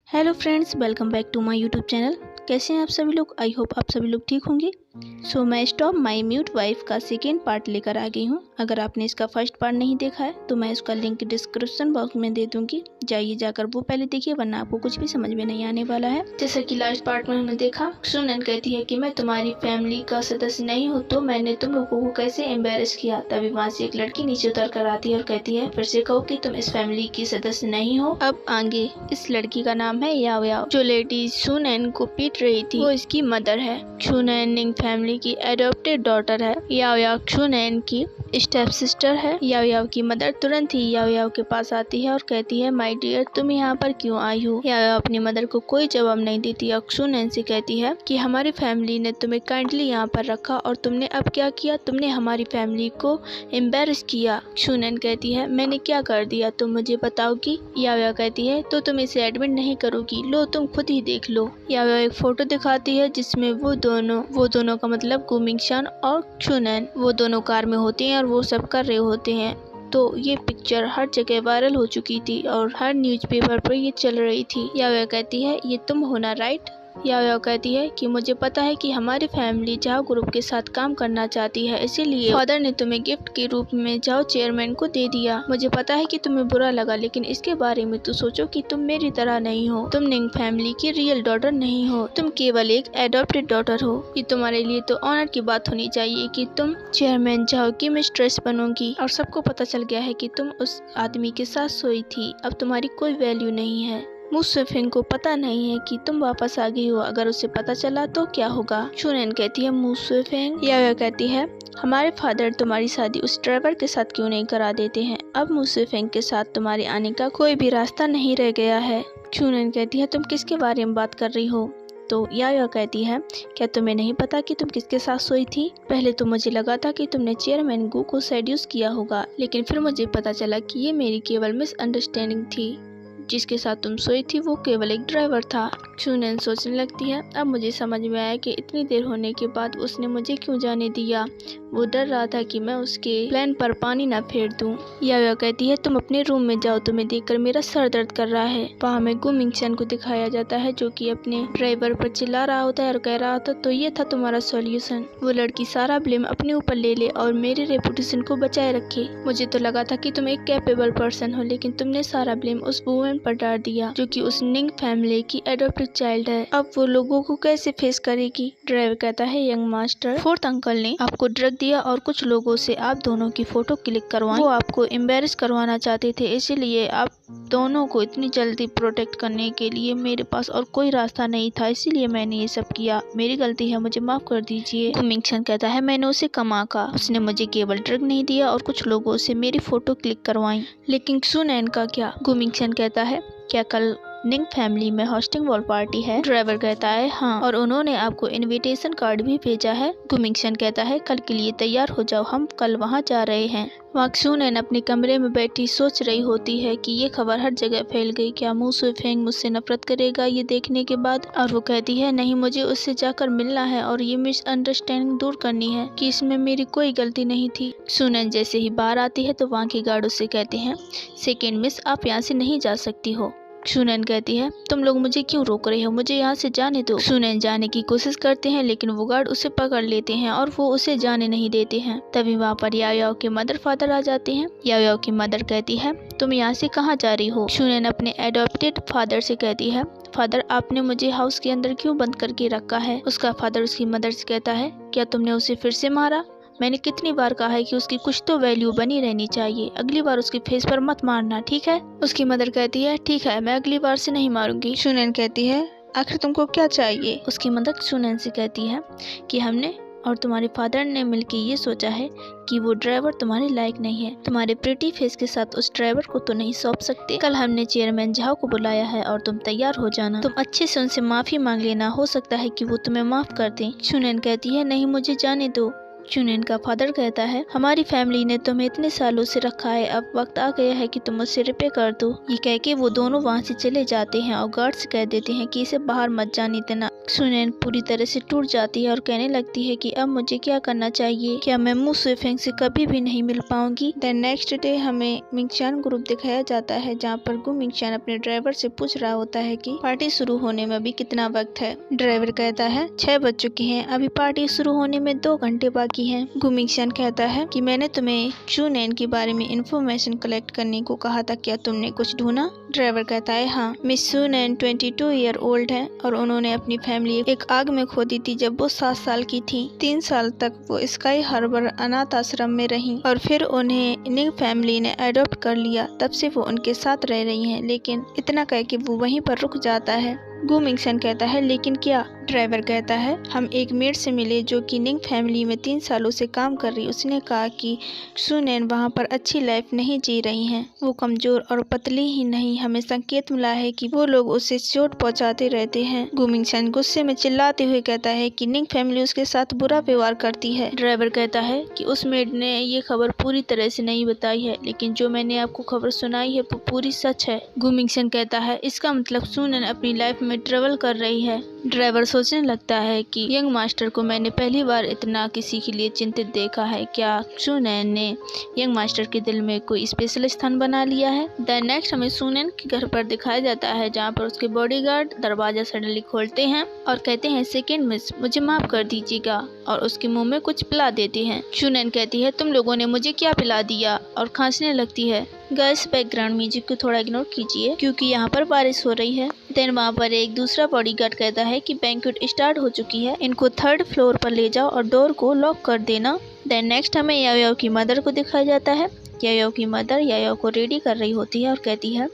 Hello friends, welcome back to my YouTube channel. कैसे हैं आप सभी लोग? आई होप आप सभी लोग ठीक होंगे। सो मैं स्टॉप माय म्यूट वाइफ का सेकेंड पार्ट लेकर आ गई हूँ। अगर आपने इसका फर्स्ट पार्ट नहीं देखा है तो मैं उसका लिंक डिस्क्रिप्शन बॉक्स में दे दूंगी, जाइए जाकर वो पहले देखिए, वरना आपको कुछ भी समझ में नहीं आने वाला है। जैसा कि लास्ट पार्ट में हमने देखा, सुनन कहती है कि मैं तुम्हारी फैमिली का सदस्य नहीं हूँ, तो मैंने तुम लोगों को कैसे एम्बेरस किया। तभी वहाँ से एक लड़की नीचे उतर कर आती है और कहती है, फिर से कहो कि तुम इस फैमिली की सदस्य नहीं हो। अब आगे इस लड़की का नाम है याओ याओ। जो लेडी सुनन को पीट रही थी वो इसकी मदर है। सुनन निंग फैमिली की एडॉप्टेड डॉटर है। याओ याओ सुनन की स्टेप सिस्टर है। याओ याओ की मदर तुरंत ही याओ याओ के पास आती है और कहती है, माय डियर तुम यहाँ पर क्यों आई हो। याओ याओ अपनी मदर को कोई जवाब नहीं देती और सुनन से कहती है कि हमारी फैमिली ने तुम्हें काइंडली यहाँ पर रखा और तुमने अब क्या किया, तुमने हमारी फैमिली को एम्बेरस किया। सुनन कहती है, मैंने क्या कर दिया तुम मुझे बताओगी। याओ याओ कहती है, तो तुम इसे एडमिट नहीं करोगी, लो तुम खुद ही देख लो। याओ याओ एक फोटो दिखाती है जिसमें वो दोनों का मतलब गुमिंगशान और सुनन, वो दोनों कार में होते हैं और वो सब कर रहे होते हैं। तो ये पिक्चर हर जगह वायरल हो चुकी थी और हर न्यूज़पेपर पर ये चल रही थी। याओ याओ कहती है, ये तुम हो ना, राइट। याओ याओ कहती है कि मुझे पता है कि हमारी फैमिली जाओ ग्रुप के साथ काम करना चाहती है, इसीलिए फादर ने तुम्हें गिफ्ट के रूप में जाओ चेयरमैन को दे दिया। मुझे पता है कि तुम्हें बुरा लगा, लेकिन इसके बारे में तो सोचो कि तुम मेरी तरह नहीं हो, तुम निंग फैमिली की रियल डॉटर नहीं हो, तुम केवल एक एडॉप्टेड डॉटर हो। ये तुम्हारे लिए तो ऑनर की बात होनी चाहिए कि तुम चेयरमैन जाओ की मिस्ट्रेस बनोगी। और सबको पता चल गया है कि तुम उस आदमी के साथ सोई थी, अब तुम्हारी कोई वैल्यू नहीं है। मु सुफेंग को पता नहीं है कि तुम वापस आ गई हो, अगर उसे पता चला तो क्या होगा। सुनन कहती है, मु सुफेंग। याओ कहती है, हमारे फादर तुम्हारी शादी उस ड्राइवर के साथ क्यों नहीं करा देते हैं, अब मु सुफेंग के साथ तुम्हारे आने का कोई भी रास्ता नहीं रह गया है। सुनन कहती है, तुम किसके बारे में बात कर रही हो। तो याओ कहती है, क्या तुम्हें नहीं पता कि तुम किसके साथ सोई थी। पहले तो मुझे लगा था कि तुमने चेयरमैन गू को सेड्यूस किया होगा, लेकिन फिर मुझे पता चला कि ये मेरी केवल मिसअंडरस्टैंडिंग थी। जिसके साथ तुम सोई थी वो केवल एक ड्राइवर था। सुनन सोचने लगती है, अब मुझे समझ में आया कि इतनी देर होने के बाद उसने मुझे क्यों जाने दिया। वो डर रहा था कि मैं उसके प्लान पर पानी ना फेर दूं। याओ कहती है, तुम अपने रूम में जाओ, तुम्हें देखकर मेरा सर दर्द कर रहा है। वहाँ में गुमिंगशान को दिखाया जाता है जो कि अपने ड्राइवर पर चिल्ला रहा होता है और कह रहा होता, तो ये था तुम्हारा सॉल्यूशन। वो लड़की सारा ब्लेम अपने ऊपर ले ले और मेरे रेपुटेशन को बचाए रखे। मुझे तो लगा था कि तुम एक कैपेबल पर्सन हो, लेकिन तुमने सारा ब्लेम उस वुमन पर डाल दिया जो कि उस निंग फैमिली की एडॉप्टेड चाइल्ड है। अब वो लोगों को कैसे फेस करेगी। ड्राइवर कहता है, यंग मास्टर, फोर्थ अंकल ने आपको ड्रग दिया और कुछ लोगों से आप दोनों की फोटो क्लिक करवाई। वो आपको एम्बेरस करवाना चाहते थे, इसीलिए आप दोनों को इतनी जल्दी प्रोटेक्ट करने के लिए मेरे पास और कोई रास्ता नहीं था, इसीलिए मैंने ये सब किया। मेरी गलती है, मुझे माफ कर दीजिए। गुमिंगशान कहता है, मैंने उसे कमा का, उसने मुझे केवल ड्रग नहीं दिया और कुछ लोगों से मेरी फोटो क्लिक करवाई। लेकिन सुनैन का क्या। गुमिंगशान कहता है, क्या कल निंग फैमिली में होस्टिंग वॉल पार्टी है। ड्राइवर कहता है, हाँ, और उन्होंने आपको इनविटेशन कार्ड भी भेजा है। गुमिंगशान कहता है, कल के लिए तैयार हो जाओ, हम कल वहाँ जा रहे हैं। वहाँ सुनन अपने कमरे में बैठी सोच रही होती है कि ये खबर हर जगह फैल गई, क्या मु सुफेंग मुझसे नफरत करेगा ये देखने के बाद। और वो कहती है, नहीं, मुझे उससे जाकर मिलना है और ये मिसअंडरस्टैंडिंग दूर करनी है कि इसमें मेरी कोई गलती नहीं थी। सुनन जैसे ही बाहर आती है तो वहाँ के गार्ड उससे कहते हैं, सेकेंड मिस, आप यहाँ से नहीं जा सकती हो। सुनन कहती है, तुम लोग मुझे क्यों रोक रहे हो, मुझे यहाँ से जाने दो। सुनन जाने की कोशिश करते हैं, लेकिन वो गार्ड उसे पकड़ लेते हैं और वो उसे जाने नहीं देते हैं। तभी वहाँ पर याओ याओ के मदर फादर आ जाते हैं। याओ याओ की मदर कहती है, तुम यहाँ से कहाँ जा रही हो। सुनन अपने एडॉप्टेड फादर से कहती है, फादर, आपने मुझे हाउस के अंदर क्यों बंद करके रखा है। उसका फादर उसकी मदर से कहता है, क्या तुमने उसे फिर से मारा। मैंने कितनी बार कहा है कि उसकी कुछ तो वैल्यू बनी रहनी चाहिए, अगली बार उसके फेस पर मत मारना, ठीक है। उसकी मदर कहती है, ठीक है, मैं अगली बार से नहीं मारूंगी। सुनन कहती है, आखिर तुमको क्या चाहिए। उसकी मदर सुनन से कहती है कि हमने और तुम्हारे फादर ने मिलकर ये सोचा है कि वो ड्राइवर तुम्हारे लायक नहीं है, तुम्हारे प्रिटी फेस के साथ उस ड्राइवर को तो नहीं सौंप सकते। कल हमने चेयरमैन झाओ को बुलाया है और तुम तैयार हो जाना, तुम अच्छे से उनसे माफी मांग लेना, हो सकता है कि वो तुम्हें माफ कर दें। सुनन कहती है, नहीं, मुझे जाने दो। चुनैन का फादर कहता है हमारी फैमिली ने तुम्हें इतने सालों से रखा है, अब वक्त आ गया है कि तुम मुझसे रिपे कर दो। ये कह के वो दोनों वहाँ से चले जाते हैं और गार्ड से कह देते हैं कि इसे बाहर मत जाने देना। चुनैन पूरी तरह से टूट जाती है और कहने लगती है कि अब मुझे क्या करना चाहिए, क्या मैं मु सुइफेंग से कभी भी नहीं मिल पाऊंगी। देन नेक्स्ट डे हमें मिंगचान ग्रुप दिखाया जाता है जहाँ पर गु मिंगचान अपने ड्राइवर से पूछ रहा होता है कि पार्टी शुरू होने में अभी कितना वक्त है। ड्राइवर कहता है 6 बज चुके हैं, अभी पार्टी शुरू होने में 2 घंटे बाकी हैं। गु मिंगचान कहता है कि मैंने तुम्हें चुनैन के बारे में इंफॉर्मेशन कलेक्ट करने को कहा था, क्या तुमने कुछ ढूंढा? ड्राइवर कहता है हाँ, मिस चुनैन 22 ईयर ओल्ड है और उन्होंने अपनी फैमिली एक आग में खो दी थी जब वो 7 साल की थी। 3 साल तक वो स्काई हार्बर अनाथ आश्रम में रही और फिर उन्हें निंग फैमिली ने अडॉप्ट कर लिया। तब से वो उनके साथ रह रही हैं, लेकिन इतना कह के वो वहीं पर रुक जाता है। गु मिंगचान कहता है लेकिन क्या? ड्राइवर कहता है हम एक मेड से मिले जो कि निंग फैमिली में 3 सालों से काम कर रही। उसने कहा कि चुनैन वहाँ पर अच्छी लाइफ नहीं जी रही हैं, वो कमजोर और पतली ही नहीं, हमें संकेत मिला है कि वो लोग उसे चोट पहुँचाते रहते हैं। गु मिंगचान गुस्से में चिल्लाते हुए कहता है कि निंग फैमिली उसके साथ बुरा व्यवहार करती है। ड्राइवर कहता है कि उस मेड ने ये खबर पूरी तरह से नहीं बताई है, लेकिन जो मैंने आपको खबर सुनाई है वो पूरी सच है। गु मिंगचान कहता है इसका मतलब चुनैन अपनी लाइफ में ट्रेवल कर रही है। ड्राइवर सोचने लगता है कि यंग मास्टर को मैंने पहली बार इतना किसी के लिए चिंतित देखा है, क्या चुनैन ने यंग मास्टर के दिल में कोई स्पेशल स्थान बना लिया है। द नेक्स्ट हमें चुनैन के घर पर दिखाया जाता है जहाँ पर उसके बॉडीगार्ड दरवाजा सडनली खोलते हैं और कहते हैं सेकंड मिस मुझे माफ कर दीजिएगा, और उसके मुंह में कुछ पिला देते हैं। चुनैन कहती है तुम लोगों ने मुझे क्या पिला दिया, और खांसने लगती है। गाइस बैकग्राउंड म्यूजिक को थोड़ा इग्नोर कीजिए क्योंकि यहाँ पर बारिश हो रही है। देन वहाँ पर एक दूसरा बॉडीगार्ड कहता है कि बैंक्वेट स्टार्ट हो चुकी है, इनको 3rd फ्लोर पर ले जाओ और डोर को लॉक कर देना। देन नेक्स्ट हमें याओ की मदर को दिखाया जाता है। याओ की मदर याओ को रेडी कर रही होती है और कहती है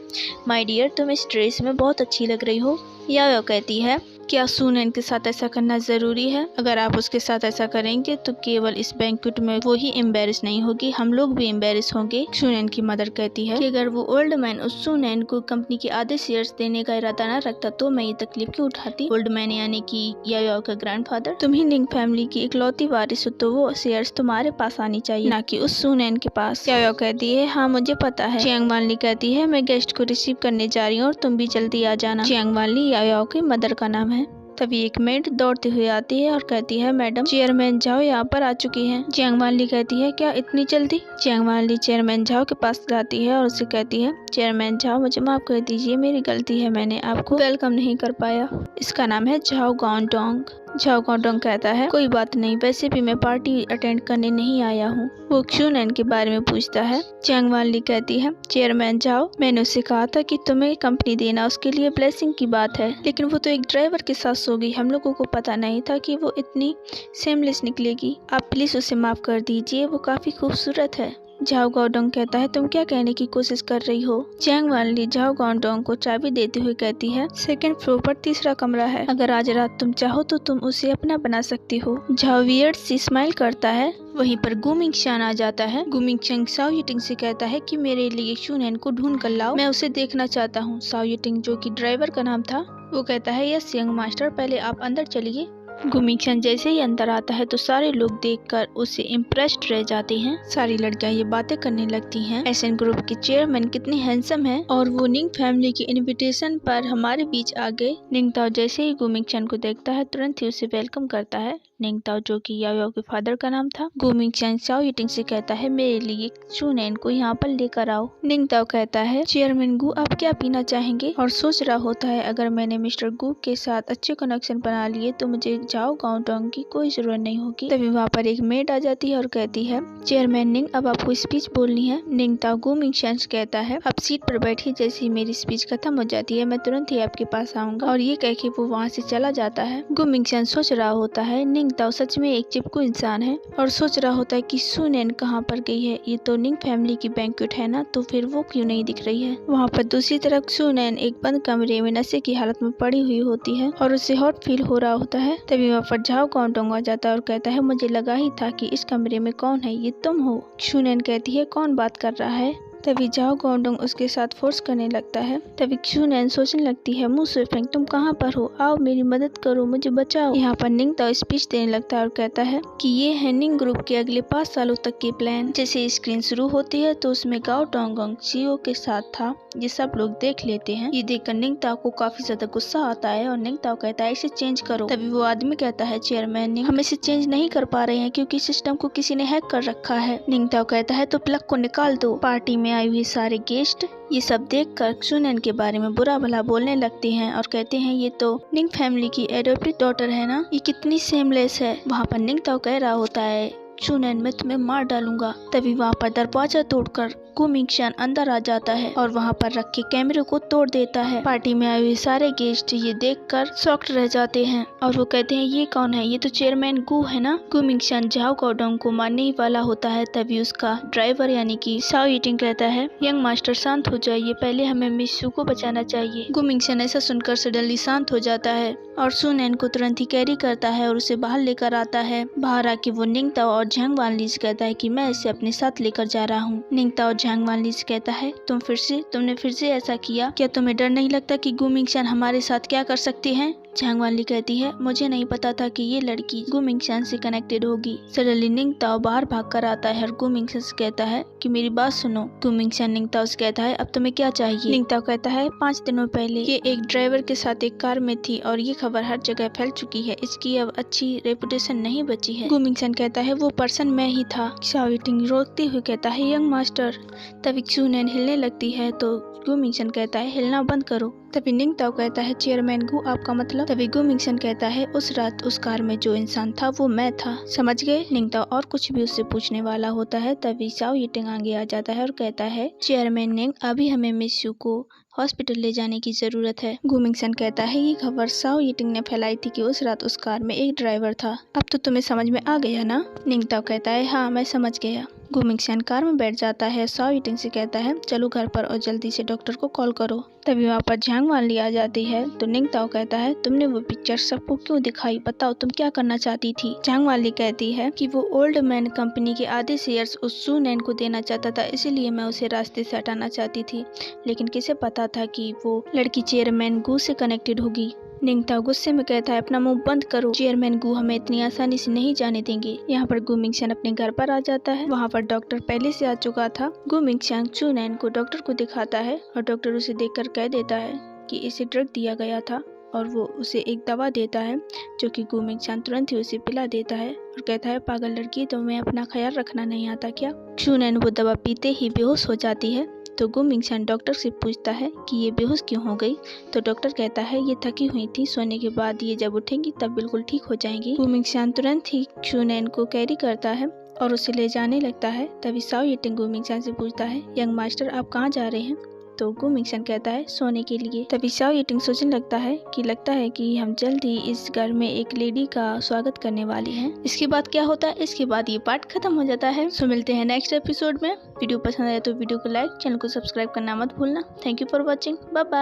माय डियर तुम इस ड्रेस में बहुत अच्छी लग रही हो। याओ कहती है क्या चुनैन के साथ ऐसा करना जरूरी है? अगर आप उसके साथ ऐसा करेंगे तो केवल इस बैंक्वेट में वो ही एम्बेरस नहीं होगी, हम लोग भी एम्बेरस होंगे। चुनैन की मदर कहती है कि अगर वो ओल्ड मैन उस चुनैन को कंपनी के आधे शेयर्स देने का इरादा न रखता तो मैं ये तकलीफ क्यों उठाती। ओल्ड मैन यानी कि याओ का ग्रैंडफादर, तुम ही निंग फैमिली की इकलौती वारिस हो तो वो शेयर्स तुम्हारे पास आनी चाहिए, ना कि उस चुनैन के पास। याओ कहती है हाँ मुझे पता है। चियांग वानली कहती है मैं गेस्ट को रिसीव करने जा रही हूँ और तुम भी जल्दी आ जाना। चियांग वानली याओ की मदर का नाम है। तभी एक मेड दौड़ती हुई आती है और कहती है मैडम चेयरमैन झाओ यहाँ पर आ चुकी हैं। चियांग वानली कहती है क्या इतनी जल्दी? चियांग वानली चेयरमैन झाओ के पास जाती है और उससे कहती है चेयरमैन झाओ मुझे माफ कर दीजिए, मेरी गलती है, मैंने आपको वेलकम नहीं कर पाया। इसका नाम है झाओ गाओडोंग। झाओ गाओडोंग कहता है कोई बात नहीं, वैसे भी मैं पार्टी अटेंड करने नहीं आया हूँ। वो चुनैन के बारे में पूछता है। चियांग वानली कहती है चेयरमैन झाओ मैंने उससे कहा था कि तुम्हें कंपनी देना उसके लिए ब्लेसिंग की बात है, लेकिन वो तो एक ड्राइवर के साथ सो गई, हम लोगों को पता नहीं था कि वो इतनी सेमलेस निकलेगी। आप प्लीज उसे माफ कर दीजिए, वो काफी खूबसूरत है। झाओ गाओडोंग कहता है तुम क्या कहने की कोशिश कर रही हो? चियांग वानली झाओ गाओडोंग को चाबी देते हुए कहती है 2nd फ्लोर पर 3रा कमरा है, अगर आज रात तुम चाहो तो तुम उसे अपना बना सकती हो। झाओ वियर्ड सी स्माइल करता है। वहीं पर गु मिंगचान आ जाता है। गु मिंगचान साओ यिटिंग से कहता है कि मेरे लिए चुनैन को ढूंढ कर लाओ, मैं उसे देखना चाहता हूँ। साओ यिटिंग जो कि ड्राइवर का नाम था वो कहता है यस यंग मास्टर, पहले आप अंदर चलिए। गु मिंगचान जैसे ही अंदर आता है तो सारे लोग देखकर उसे इम्प्रेस्ड रह जाते हैं। सारी लड़कियां ये बातें करने लगती हैं एसएन ग्रुप के चेयरमैन कितने हैंडसम हैं और वो निंग फैमिली के इनविटेशन पर हमारे बीच आ गए। निंगताओ जैसे ही गु मिंगचान को देखता है तुरंत ही उसे वेलकम करता है। निंगताओ जो कि याओ के फादर का नाम था। गु मिंगचान साओ यिटिंग से कहता है मेरे लिए चुनैन को यहाँ पर लेकर आओ। निंगताओ कहता है चेयरमैन गु आप क्या पीना चाहेंगे, और सोच रहा होता है अगर मैंने मिस्टर गु के साथ अच्छे कनेक्शन बना लिए तो मुझे झाओ गाओडोंग की कोई जरूरत नहीं होगी। तभी वहाँ पर एक मेड आ जाती है और कहती है चेयरमैन निंग अब आपको स्पीच बोलनी है। निंगताओ गु मिंगचान से कहता है आप सीट पर बैठिए, जैसे ही मेरी स्पीच खत्म हो जाती है मैं तुरंत ही आपके पास आऊंगा, और ये कह के वो वहाँ से चला जाता है। गु मिंगचान सोच रहा होता है निंगताओ सच में एक चिपकू इंसान है, और सोच रहा होता है कि चुनैन कहाँ पर गई है, ये तो निंग फैमिली की बैंक्वेट है ना, तो फिर वो क्यों नहीं दिख रही है। वहाँ पर दूसरी तरफ चुनैन एक बंद कमरे में नशे की हालत में पड़ी हुई होती है और उसे हॉट फील हो रहा होता है। तभी वहाँ पर झाओ गाओडोंग आ जाता है और कहता है मुझे लगा ही था कि इस कमरे में कौन है, ये तुम हो। चुनैन कहती है कौन बात कर रहा है। तभी जाओ गौडोंग उसके साथ फोर्स करने लगता है। तभी चुनैन सोचने लगती है, मु सुइफेंग तुम कहाँ पर हो, आओ मेरी मदद करो, मुझे बचाओ। यहाँ पर निंगताओ स्पीच देने लगता है और कहता है कि ये है निंग ग्रुप के अगले 5 सालों तक के प्लान। जैसे स्क्रीन शुरू होती है तो उसमें गाओ डोंगोंग सीईओ के साथ था, ये सब लोग देख लेते हैं। ये देखकर निंगताओ को काफी ज्यादा गुस्सा आता है और निंगताओ कहता है इसे चेंज करो। तभी वो आदमी कहता है, चेयरमैन निंग, हम इसे चेंज नहीं कर पा रहे हैं क्योंकि सिस्टम को किसी ने हैक कर रखा है। निंगताओ कहता है तो प्लग को निकाल दो। पार्टी में आई हुई सारे गेस्ट ये सब देखकर चुनैन के बारे में बुरा भला बोलने लगते हैं और कहते हैं ये तो निंग फैमिली की एडॉप्टेड डॉटर है ना, ये कितनी सेमलेस है। वहाँ पर निंगताओ कह रहा होता है, चुनैन मैं तुम्हें मार डालूंगा। तभी वहाँ पर दरवाजा तोड़कर गुमिंगशान अंदर आ जाता है और वहाँ पर रखे कैमरे को तोड़ देता है। पार्टी में आए हुए सारे गेस्ट ये देखकर शॉक्ड रह जाते हैं और वो कहते हैं ये कौन है, ये तो चेयरमैन गु है ना। गुमिंगशान झाओ गौडोंग को मारने ही वाला होता है। तभी उसका ड्राइवर यानी कि साओ यिटिंग कहता है, यंग मास्टर शांत हो जाइए, पहले हमें मिस शू को बचाना चाहिए। गुमिंगशान ऐसा सुनकर सडनली शांत हो जाता है और चुनैन को तुरंत ही कैरी करता है और उसे बाहर लेकर आता है। बाहर आके वो निंगताओ और झांग वानली से कहता है कि मैं इसे अपने साथ लेकर जा रहा हूँ। निंगताओ झांग वानली से कहता है, तुमने फिर से ऐसा किया, क्या तुम्हें डर नहीं लगता कि गुमिंगशान हमारे साथ क्या कर सकते हैं। झांग वानली कहती है, मुझे नहीं पता था कि ये लड़की गुमिंगशान से कनेक्टेड होगी। सडनली निंगताओ बाहर भाग कर आता है और गुमिंगशान से कहता है कि मेरी बात सुनो। गुमिंगशान निंगताओ से कहता है, अब तुम्हें क्या चाहिए। निंगताओ कहता है, 5 दिनों पहले ये एक ड्राइवर के साथ एक कार में थी और ये खबर हर जगह फैल चुकी है, इसकी अब अच्छी रेपुटेशन नहीं बची है। गुमिंगशान कहता है, वो पर्सन मैं ही था। साओ यिटिंग रोकते हुए कहता है, यंग मास्टर। तभी चुनैन हिलने लगती है तो गुमिंगशान कहता है, हिलना बंद करो। तभी निंगताओ कहता है, चेयरमैन गु आपका मतलब। तभी गुमिंगशान कहता है, उस रात उस कार में जो इंसान था वो मैं था, समझ गए। निंगताओ और कुछ भी उससे पूछने वाला होता है तभी साओ यिटिंग आगे आ जाता है और कहता है, चेयरमैन निंग, अभी हमें मिस शू को हॉस्पिटल ले जाने की जरूरत है। गुमिंगशान कहता है, ये खबर साओ यिटिंग ने फैलाई थी कि उस रात उस कार में एक ड्राइवर था। अब तो तुम्हें समझ में आ गया ना। निंगताओ कहता है, हाँ मैं समझ गया। गुमिंगशान कार में बैठ जाता है। साओ यिटिंग से कहता है, चलो घर पर और जल्दी से डॉक्टर को कॉल करो। तभी वहाँ पर झांग वानली आ जाती है तो निंगताओ कहता है, तुमने वो पिक्चर सबको क्यों दिखाई, बताओ तुम क्या करना चाहती थी। झांग वानली कहती है कि वो ओल्ड मैन कंपनी के आधे शेयर्स उस चुनैन को देना चाहता था, इसीलिए मैं उसे रास्ते से हटाना चाहती थी, लेकिन किसे पता था कि वो लड़की चेयरमैन गु से कनेक्टेड होगी। निंगताओ गुस्से में कहता है, अपना मुंह बंद करो, चेयरमैन गु हमें इतनी आसानी से नहीं जाने देंगे। यहाँ पर गुमिंगशान अपने घर पर आ जाता है। वहाँ पर डॉक्टर पहले से आ चुका था। गुमिंगशान चुनैन को डॉक्टर को दिखाता है और डॉक्टर उसे देखकर कह देता है कि इसे ड्रग दिया गया था और वो उसे एक दवा देता है जो कि गुमिंगशान तुरंत ही उसे पिला देता है और कहता है, पागल लड़की, तुम्हें अपना ख्याल रखना नहीं आता क्या। चुनैन वो दवा पीते ही बेहोश हो जाती है तो गुमिंगशान डॉक्टर से पूछता है कि ये बेहोश क्यों हो गई। तो डॉक्टर कहता है, ये थकी हुई थी, सोने के बाद ये जब उठेंगी तब बिल्कुल ठीक हो जाएंगी। गुमिंगशान तुरंत ही चुनैन को कैरी करता है और उसे ले जाने लगता है। तभी साओ यिटिंग गुमिंगशान से पूछता है, यंग मास्टर आप कहाँ जा रहे हैं। तो गुमिंगशान कहता है, सोने के लिए। तभी साओ यिटिंग सोचने लगता है कि हम जल्द ही इस घर में एक लेडी का स्वागत करने वाले हैं। इसके बाद क्या होता है, इसके बाद ये पार्ट खत्म हो जाता है। सो मिलते हैं नेक्स्ट एपिसोड में। वीडियो पसंद आए तो वीडियो को लाइक, चैनल को सब्सक्राइब करना मत भूलना। Thank you for watching, bye bye.